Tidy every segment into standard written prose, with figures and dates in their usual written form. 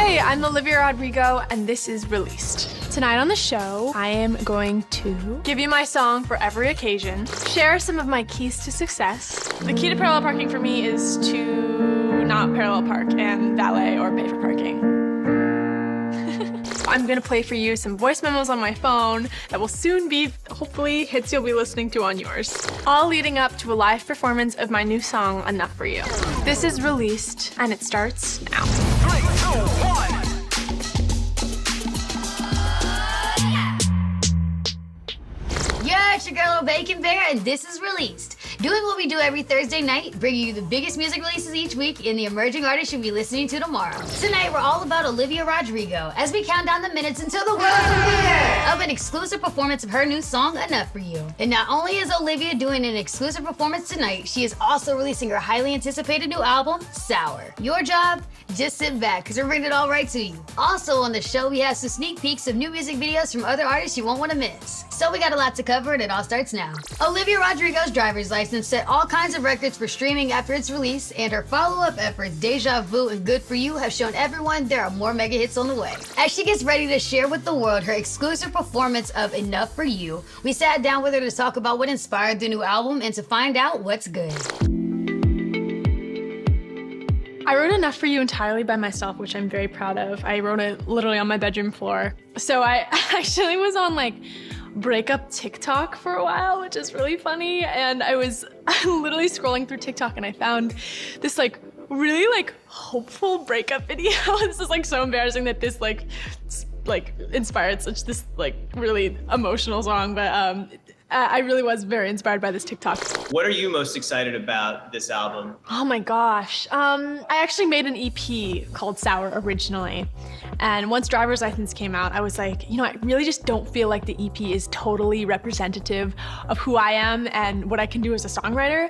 Hey, I'm Olivia Rodrigo, and this is Released. Tonight on the show, I am going to give you my song for every occasion, share some of my keys to success. The key to parallel parking for me is to not parallel park and valet or pay for parking. I'm gonna play for you some voice memos on my phone that will soon be, hopefully, hits you'll be listening to on yours. All leading up to a live performance of my new song, Enough For You. This is Released, and it starts now. 3, 2, 1. Yeah, it's your girl Bacon Bear, and this is Released. Doing what we do every Thursday night, bringing you the biggest music releases each week and the emerging artists you'll be listening to tomorrow. Tonight, we're all about Olivia Rodrigo as we count down the minutes until the world premiere of an exclusive performance of her new song, Enough For You. And not only is Olivia doing an exclusive performance tonight, she is also releasing her highly anticipated new album, Sour. Your job? Just sit back, because we're bringing it all right to you. Also on the show, we have some sneak peeks of new music videos from other artists you won't want to miss. So we got a lot to cover, and it all starts now. Olivia Rodrigo's driver's license set all kinds of records for streaming after its release, and her follow-up efforts, Deja Vu and Good For You, have shown everyone there are more mega hits on the way. As she gets ready to share with the world her exclusive performance of Enough For You, we sat down with her to talk about what inspired the new album and to find out what's good. I wrote Enough For You entirely by myself, which I'm very proud of. I wrote it literally on my bedroom floor. So I actually was on like breakup TikTok for a while, which is really funny. And I was literally scrolling through TikTok and I found this like really like hopeful breakup video. This is like so embarrassing that this like inspired such this like really emotional song, but I really was very inspired by this TikTok. What are you most excited about this album? Oh my gosh. I actually made an EP called Sour originally. And once Driver's License came out, I was like, you know, I really just don't feel like the EP is totally representative of who I am and what I can do as a songwriter.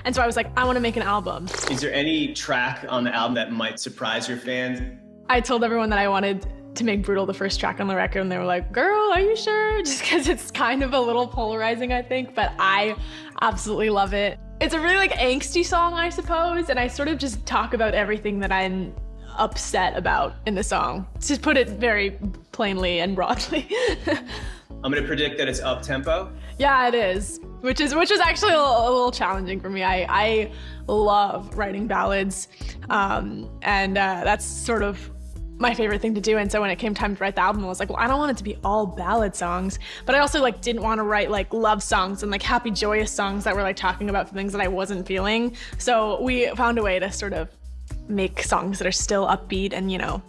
And so I was like, I want to make an album. Is there any track on the album that might surprise your fans? I told everyone that I wanted to make Brutal the first track on the record, and they were like, girl, are you sure? Just because it's kind of a little polarizing, I think, but I absolutely love it. It's a really like angsty song, I suppose, and I sort of just talk about everything that I'm upset about in the song. To put it very plainly and broadly. I'm gonna predict that it's up-tempo. Yeah, it is, which is actually a little challenging for me. I love writing ballads, and that's sort of my favorite thing to do. And so when it came time to write the album, I was like, well, I don't want it to be all ballad songs, but I also like didn't want to write like love songs and like happy, joyous songs that were like talking about things that I wasn't feeling. So we found a way to sort of make songs that are still upbeat and, you know,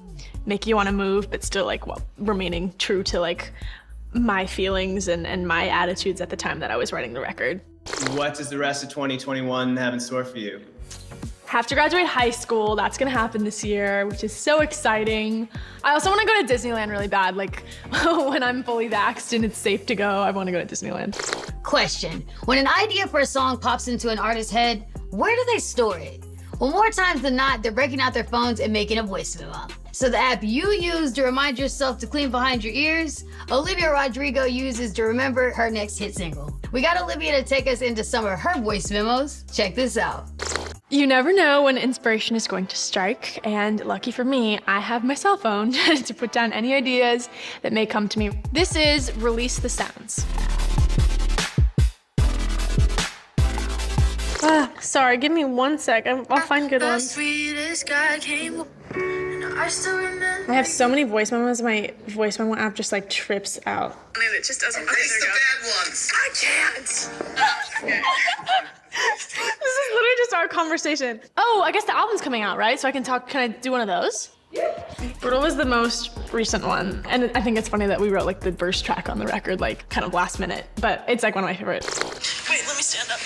make you want to move, but still like remaining true to like my feelings and my attitudes at the time that I was writing the record. What does the rest of 2021 have in store for you? Have to graduate high school. That's gonna happen this year, which is so exciting. I also wanna go to Disneyland really bad. Like when I'm fully vaxxed and it's safe to go, I wanna go to Disneyland. Question: when an idea for a song pops into an artist's head, where do they store it? Well, more times than not, they're breaking out their phones and making a voice memo. So the app you use to remind yourself to clean behind your ears, Olivia Rodrigo uses to remember her next hit single. We got Olivia to take us into some of her voice memos. Check this out. You never know when inspiration is going to strike, and lucky for me, I have my cell phone to put down any ideas that may come to me. This is Release the Sounds. Sorry, give me 1 sec. I'll find good ones. I have so many voice memos, my voice memo app just like trips out. I mean, it just doesn't. Erase the bad ones. I can't. Okay. This is literally just our conversation. Oh, I guess the album's coming out, right? So I can talk, can I do one of those? Yeah. Brutal was the most recent one. And I think it's funny that we wrote like the verse track on the record, like kind of last minute, but it's like one of my favorites. Wait, let me stand up.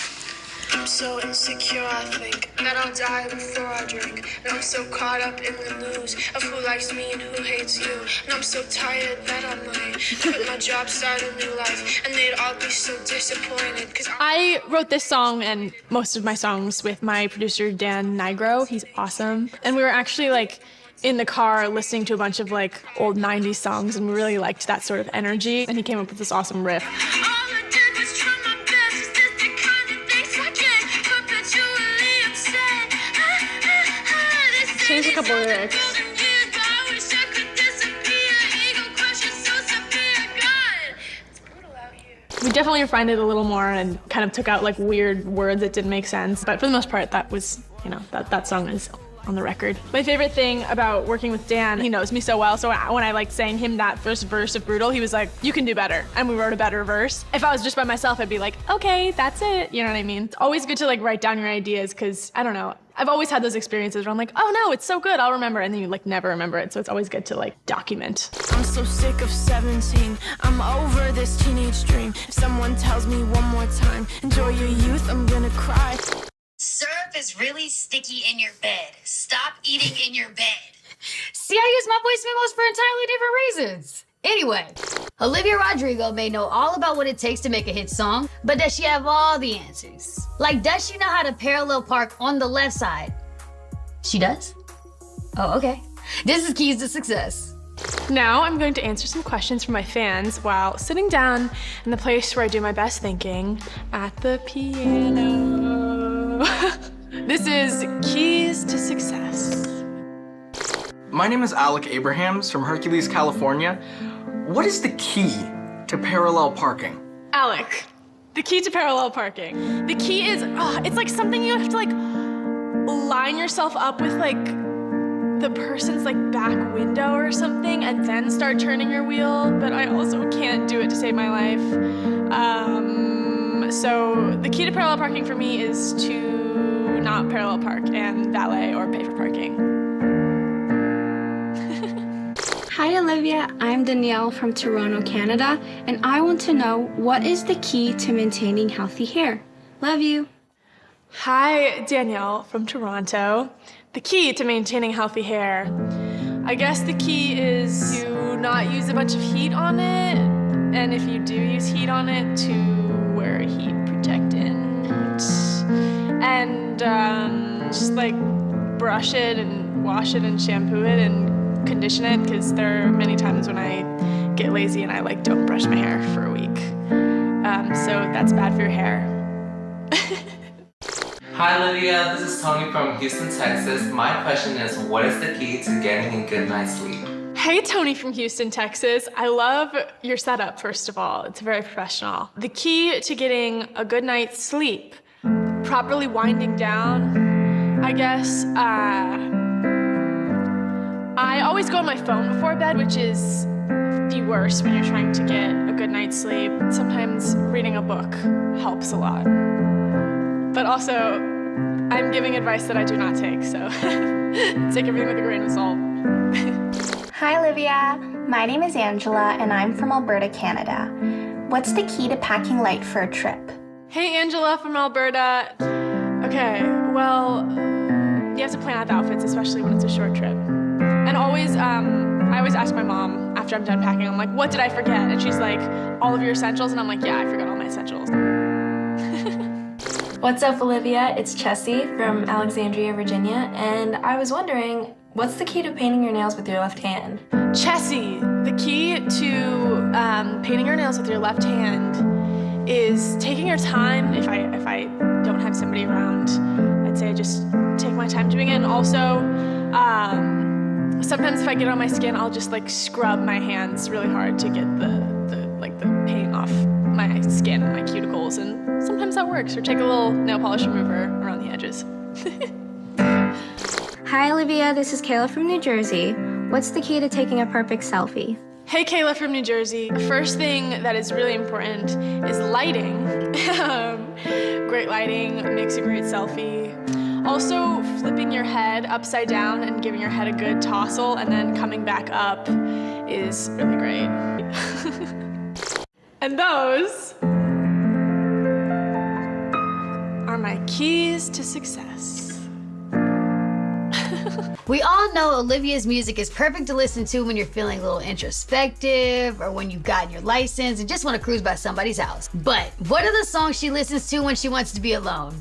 I'm so insecure, I think that I'll die before I drink. And I'm so caught up in the news of who likes me and who hates you. And I'm so tired that I might quit my job, start a new life. And they'd all be so disappointed. Cause I wrote this song and most of my songs with my producer, Dan Nigro. He's awesome. And we were actually like in the car listening to a bunch of like old 90s songs, and we really liked that sort of energy. And he came up with this awesome riff. Changed a couple lyrics. We definitely refined it a little more and kind of took out like weird words that didn't make sense. But for the most part, that was, you know, that song is on the record. My favorite thing about working with Dan, he knows me so well, so when I like sang him that first verse of Brutal, he was like, you can do better, and we wrote a better verse. If I was just by myself, I'd be like, okay, that's it, you know what I mean? It's always good to like write down your ideas, because I don't know, I've always had those experiences where I'm like, oh no, it's so good, I'll remember it, and then you like never remember it, so it's always good to like document. I'm so sick of 17. I'm over this teenage dream. If someone tells me one more time, enjoy your youth, I'm gonna cry. Syrup is really sticky in your bed. Stop eating in your bed. See, I use my voice memos for entirely different reasons. Anyway, Olivia Rodrigo may know all about what it takes to make a hit song, but does she have all the answers? Like, does she know how to parallel park on the left side? She does? Oh, okay. This is Keys to Success. Now I'm going to answer some questions from my fans while sitting down in the place where I do my best thinking, at the piano. This is Keys to Success. My name is Alec Abrahams from Hercules, California. What is the key to parallel parking? Alec, the key to parallel parking. The key is, it's like something you have to like line yourself up with like the person's like back window or something and then start turning your wheel, but I also can't do it to save my life. So the key to parallel parking for me is to not parallel park and valet or pay for parking. Hi Olivia, I'm Danielle from Toronto, Canada, and I want to know what is the key to maintaining healthy hair? Love you. Hi, Danielle from Toronto. The key to maintaining healthy hair. I guess the key is to not use a bunch of heat on it, and if you do use heat on it, to wear a heat protectant. And just like brush it and wash it and shampoo it and condition it, because there are many times when I get lazy and I like don't brush my hair for a week. So that's bad for your hair. Hi Olivia, this is Tony from Houston, Texas. My question is, what is the key to getting a good night's sleep? Hey Tony from Houston, Texas. I love your setup, first of all. It's very professional. The key to getting a good night's sleep, properly winding down, I guess, I always go on my phone before bed, which is the worst when you're trying to get a good night's sleep. Sometimes reading a book helps a lot. But also, I'm giving advice that I do not take, so take everything with a grain of salt. Hi Olivia, my name is Angela and I'm from Alberta, Canada. What's the key to packing light for a trip? Hey Angela from Alberta. Okay, well, you have to plan out the outfits, especially when it's a short trip. And always, I always ask my mom after I'm done packing, I'm like, what did I forget? And she's like, all of your essentials? And I'm like, yeah, I forgot all my essentials. What's up, Olivia? It's Chessie from Alexandria, Virginia, and I was wondering, what's the key to painting your nails with your left hand? Chessie, the key to painting your nails with your left hand is taking your time. If I don't have somebody around, I'd say just take my time doing it. And also, sometimes if I get on my skin, I'll just like scrub my hands really hard to get the paint off my skin and my cuticles, and sometimes that works. Or take a little nail polish remover around the edges. Hi Olivia, this is Kayla from New Jersey. What's the key to taking a perfect selfie? Hey Kayla from New Jersey. The first thing that is really important is lighting. Great lighting makes a great selfie. Also, flipping your head upside down and giving your head a good tousle and then coming back up is really great. And those are my keys to success. We all know Olivia's music is perfect to listen to when you're feeling a little introspective or when you've gotten your license and just want to cruise by somebody's house. But what are the songs she listens to when she wants to be alone?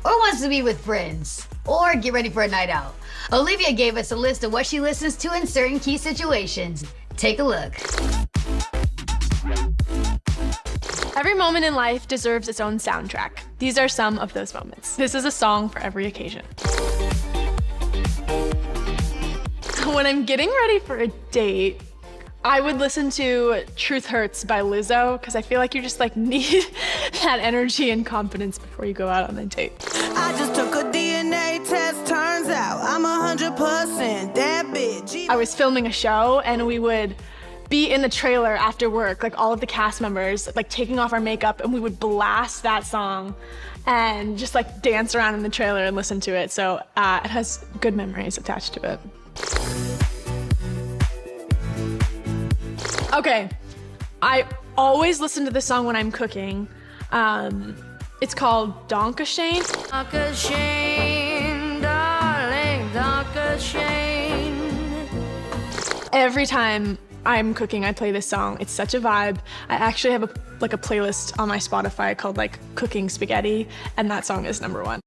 Or wants to be with friends? Or get ready for a night out? Olivia gave us a list of what she listens to in certain key situations. Take a look. Every moment in life deserves its own soundtrack. These are some of those moments. This is a song for every occasion. When I'm getting ready for a date, I would listen to Truth Hurts by Lizzo because I feel like you just like need that energy and confidence before you go out on a date. I just took a DNA test, turns out I'm 100% that bitch. I was filming a show and we would be in the trailer after work, like all of the cast members, like taking off our makeup, and we would blast that song and just like dance around in the trailer and listen to it. So it has good memories attached to it. Okay, I always listen to this song when I'm cooking. It's called Donkashane. Donkashane, darling, Donkashane. Every time I'm cooking, I play this song. It's such a vibe. I actually have a playlist on my Spotify called like Cooking Spaghetti, and that song is #1.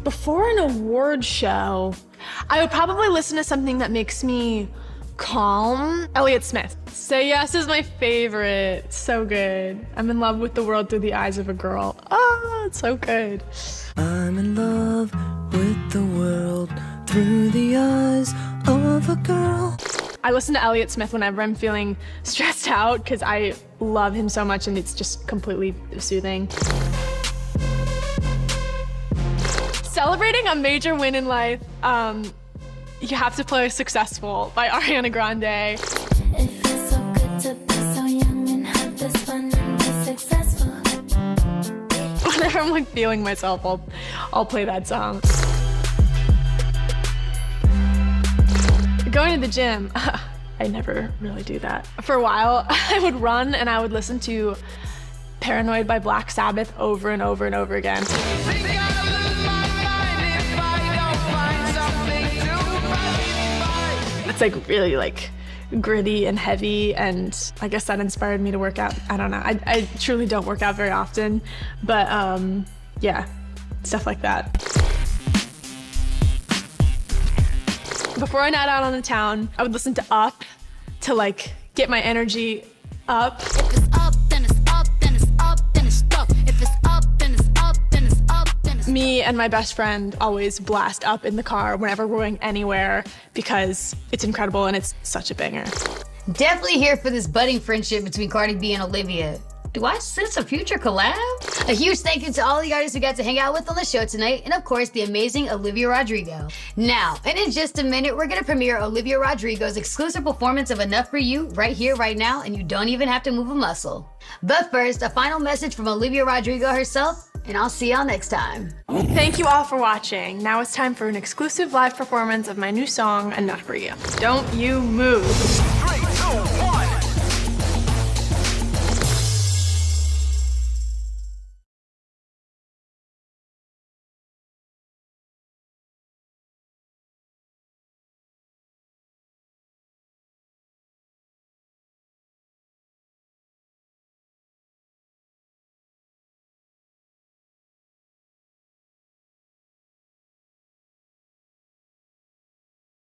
Before an award show, I would probably listen to something that makes me calm. Elliott Smith. Say Yes is my favorite. So good. I'm in love with the world through the eyes of a girl. Oh, it's so good. I'm in love with the world through the eyes of a girl. I listen to Elliott Smith whenever I'm feeling stressed out because I love him so much and it's just completely soothing. Celebrating a major win in life, you have to play Successful by Ariana Grande. It feels so good to be so young and have this fun and be successful. Whenever I'm like feeling myself, I'll play that song. Going to the gym, I never really do that. For a while, I would run and I would listen to Paranoid by Black Sabbath over and over and over again. It's like really like gritty and heavy, and I guess that inspired me to work out. I don't know. I truly don't work out very often, but yeah, stuff like that. Before I night out on the town, I would listen to Up to like get my energy up. If it's up, then it's up, then it's up, then it's stuck. If it's up, then it's up, then it's up, then it's Me and my best friend always blast Up in the car whenever we're going anywhere because it's incredible and it's such a banger. Definitely here for this budding friendship between Cardi B and Olivia. Do I sense a future collab? A huge thank you to all the artists we got to hang out with on the show tonight, and of course, the amazing Olivia Rodrigo. Now, and in just a minute, we're gonna premiere Olivia Rodrigo's exclusive performance of Enough For You right here, right now, and you don't even have to move a muscle. But first, a final message from Olivia Rodrigo herself, and I'll see y'all next time. Thank you all for watching. Now it's time for an exclusive live performance of my new song, Enough For You. Don't you move.